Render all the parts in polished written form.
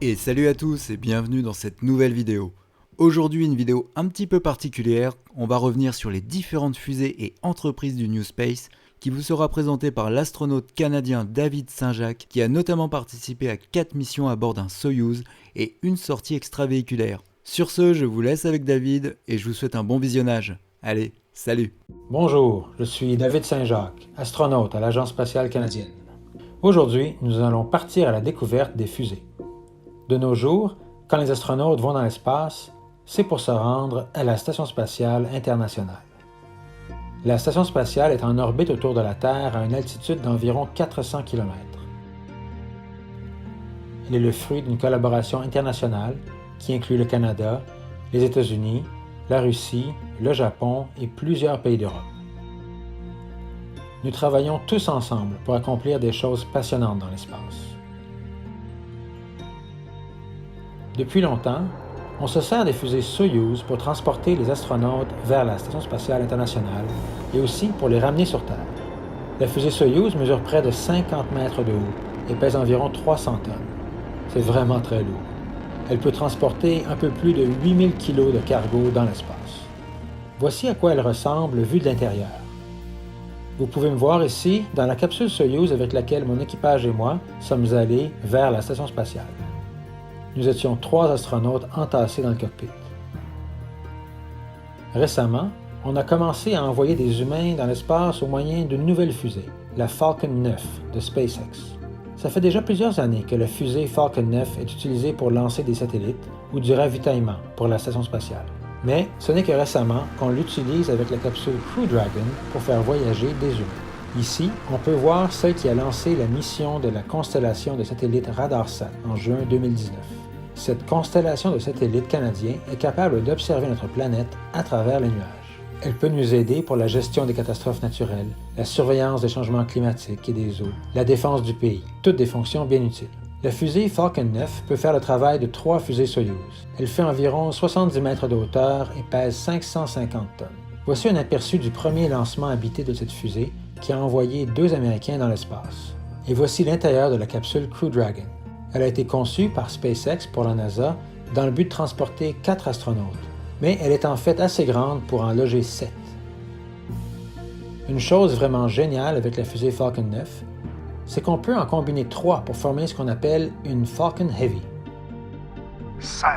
Et salut à tous et bienvenue dans cette nouvelle vidéo. Aujourd'hui une vidéo un petit peu particulière, on va revenir sur les différentes fusées et entreprises du New Space qui vous sera présentée par l'astronaute canadien David Saint-Jacques qui a notamment participé à 4 missions à bord d'un Soyouz et une sortie extravéhiculaire. Sur ce, je vous laisse avec David et je vous souhaite un bon visionnage. Allez, salut! Bonjour, je suis David Saint-Jacques, astronaute à l'Agence spatiale canadienne. Aujourd'hui, nous allons partir à la découverte des fusées. De nos jours, quand les astronautes vont dans l'espace, c'est pour se rendre à la Station spatiale internationale. La Station spatiale est en orbite autour de la Terre à une altitude d'environ 400 km. Elle est le fruit d'une collaboration internationale qui inclut le Canada, les États-Unis, la Russie, le Japon et plusieurs pays d'Europe. Nous travaillons tous ensemble pour accomplir des choses passionnantes dans l'espace. Depuis longtemps, on se sert des fusées Soyouz pour transporter les astronautes vers la Station spatiale internationale et aussi pour les ramener sur Terre. La fusée Soyouz mesure près de 50 mètres de haut et pèse environ 300 tonnes. C'est vraiment très lourd. Elle peut transporter un peu plus de 8000 kg de cargo dans l'espace. Voici à quoi elle ressemble vue de l'intérieur. Vous pouvez me voir ici dans la capsule Soyouz avec laquelle mon équipage et moi sommes allés vers la Station spatiale. Nous étions 3 astronautes entassés dans le cockpit. Récemment, on a commencé à envoyer des humains dans l'espace au moyen d'une nouvelle fusée, la Falcon 9 de SpaceX. Ça fait déjà plusieurs années que la fusée Falcon 9 est utilisée pour lancer des satellites ou du ravitaillement pour la station spatiale. Mais ce n'est que récemment qu'on l'utilise avec la capsule Crew Dragon pour faire voyager des humains. Ici, on peut voir celle qui a lancé la mission de la constellation de satellites RadarSat en juin 2019. Cette constellation de satellites canadiens est capable d'observer notre planète à travers les nuages. Elle peut nous aider pour la gestion des catastrophes naturelles, la surveillance des changements climatiques et des eaux, la défense du pays, toutes des fonctions bien utiles. La fusée Falcon 9 peut faire le travail de 3 fusées Soyouz. Elle fait environ 70 mètres de hauteur et pèse 550 tonnes. Voici un aperçu du premier lancement habité de cette fusée qui a envoyé 2 Américains dans l'espace. Et voici l'intérieur de la capsule Crew Dragon. Elle a été conçue par SpaceX pour la NASA dans le but de transporter 4 astronautes. Mais elle est en fait assez grande pour en loger 7. Une chose vraiment géniale avec la fusée Falcon 9, c'est qu'on peut en combiner 3 pour former ce qu'on appelle une Falcon Heavy. 5,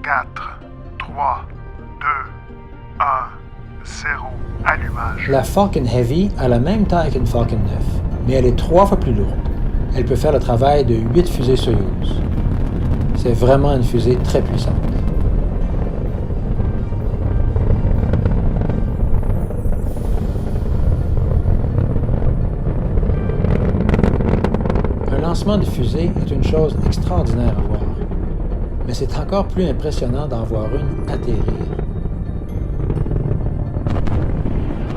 4, 3, 2, 1, 0, allumage. La Falcon Heavy a la même taille qu'une Falcon 9, mais elle est 3 fois plus lourde. Elle peut faire le travail de 8 fusées Soyouz. C'est vraiment une fusée très puissante. Un lancement de fusée est une chose extraordinaire à voir, mais c'est encore plus impressionnant d'en voir une atterrir.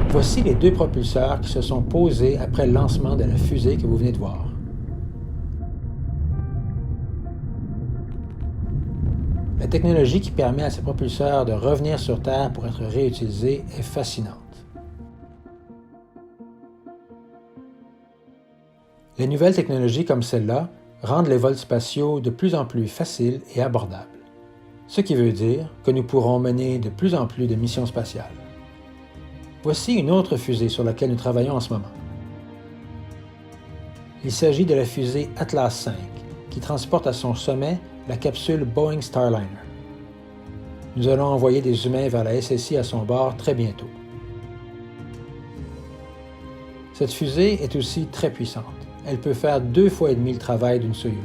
Voici les 2 propulseurs qui se sont posés après le lancement de la fusée que vous venez de voir. La technologie qui permet à ces propulseurs de revenir sur Terre pour être réutilisés est fascinante. Les nouvelles technologies comme celle-là rendent les vols spatiaux de plus en plus faciles et abordables, ce qui veut dire que nous pourrons mener de plus en plus de missions spatiales. Voici une autre fusée sur laquelle nous travaillons en ce moment. Il s'agit de la fusée Atlas V, qui transporte à son sommet la capsule Boeing Starliner. Nous allons envoyer des humains vers la SSI à son bord très bientôt. Cette fusée est aussi très puissante. Elle peut faire 2 fois et demi le travail d'une Soyouz.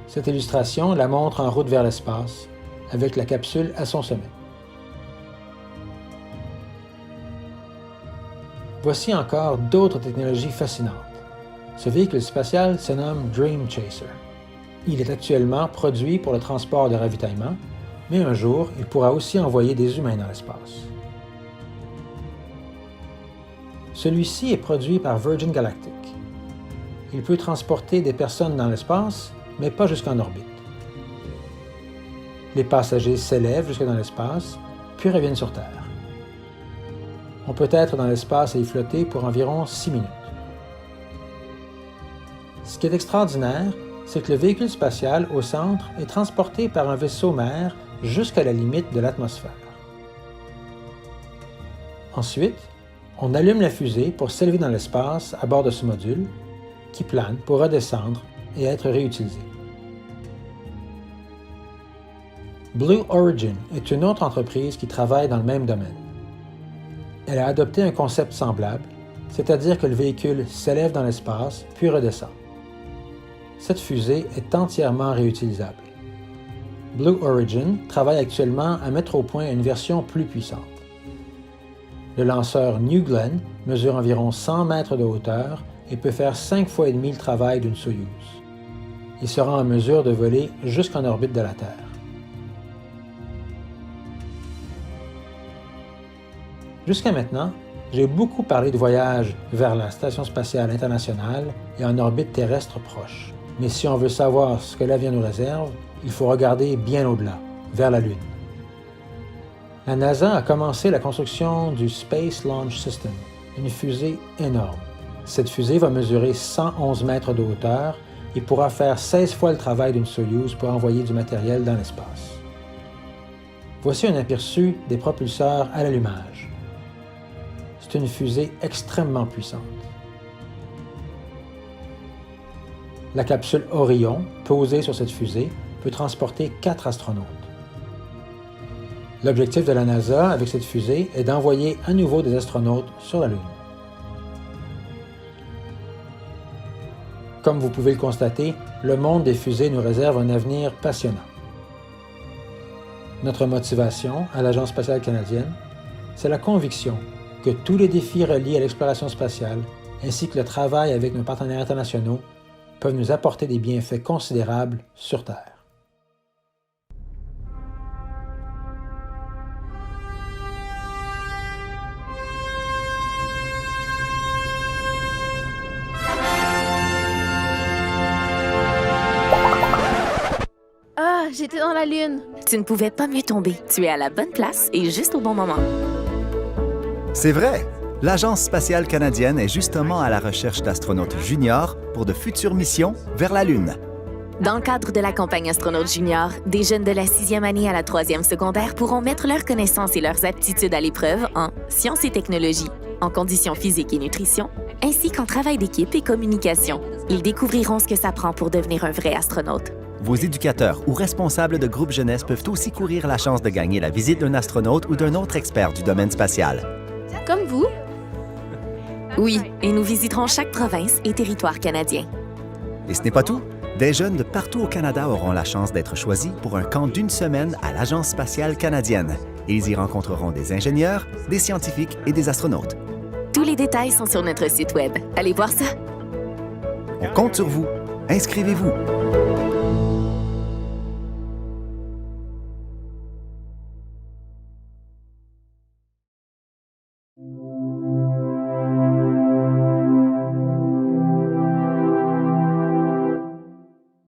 Cette illustration la montre en route vers l'espace, avec la capsule à son sommet. Voici encore d'autres technologies fascinantes. Ce véhicule spatial se nomme Dream Chaser. Il est actuellement produit pour le transport de ravitaillement, mais un jour, il pourra aussi envoyer des humains dans l'espace. Celui-ci est produit par Virgin Galactic. Il peut transporter des personnes dans l'espace, mais pas jusqu'en orbite. Les passagers s'élèvent jusque dans l'espace, puis reviennent sur Terre. On peut être dans l'espace et y flotter pour environ 6 minutes. Ce qui est extraordinaire, c'est que le véhicule spatial au centre est transporté par un vaisseau mère jusqu'à la limite de l'atmosphère. Ensuite, on allume la fusée pour s'élever dans l'espace à bord de ce module, qui plane pour redescendre et être réutilisé. Blue Origin est une autre entreprise qui travaille dans le même domaine. Elle a adopté un concept semblable, c'est-à-dire que le véhicule s'élève dans l'espace puis redescend. Cette fusée est entièrement réutilisable. Blue Origin travaille actuellement à mettre au point une version plus puissante. Le lanceur New Glenn mesure environ 100 mètres de hauteur et peut faire 5 fois et demi le travail d'une Soyouz. Il sera en mesure de voler jusqu'en orbite de la Terre. Jusqu'à maintenant, j'ai beaucoup parlé de voyages vers la Station spatiale internationale et en orbite terrestre proche. Mais si on veut savoir ce que l'avenir nous réserve, il faut regarder bien au-delà, vers la Lune. La NASA a commencé la construction du Space Launch System, une fusée énorme. Cette fusée va mesurer 111 mètres de hauteur et pourra faire 16 fois le travail d'une Soyouz pour envoyer du matériel dans l'espace. Voici un aperçu des propulseurs à l'allumage. C'est une fusée extrêmement puissante. La capsule Orion, posée sur cette fusée, peut transporter 4 astronautes. L'objectif de la NASA avec cette fusée est d'envoyer à nouveau des astronautes sur la Lune. Comme vous pouvez le constater, le monde des fusées nous réserve un avenir passionnant. Notre motivation à l'Agence spatiale canadienne, c'est la conviction que tous les défis reliés à l'exploration spatiale, ainsi que le travail avec nos partenaires internationaux, peuvent nous apporter des bienfaits considérables sur Terre. Ah, j'étais dans la Lune. Tu ne pouvais pas mieux tomber. Tu es à la bonne place et juste au bon moment. C'est vrai! L'Agence spatiale canadienne est justement à la recherche d'astronautes juniors pour de futures missions vers la Lune. Dans le cadre de la campagne Astronautes Junior, des jeunes de la 6e année à la 3e secondaire pourront mettre leurs connaissances et leurs aptitudes à l'épreuve en sciences et technologies, en conditions physiques et nutrition, ainsi qu'en travail d'équipe et communication. Ils découvriront ce que ça prend pour devenir un vrai astronaute. Vos éducateurs ou responsables de groupes jeunesse peuvent aussi courir la chance de gagner la visite d'un astronaute ou d'un autre expert du domaine spatial. Comme vous. Oui, et nous visiterons chaque province et territoire canadien. Et ce n'est pas tout. Des jeunes de partout au Canada auront la chance d'être choisis pour un camp d'1 semaine à l'Agence spatiale canadienne. Ils y rencontreront des ingénieurs, des scientifiques et des astronautes. Tous les détails sont sur notre site Web. Allez voir ça! On compte sur vous. Inscrivez-vous.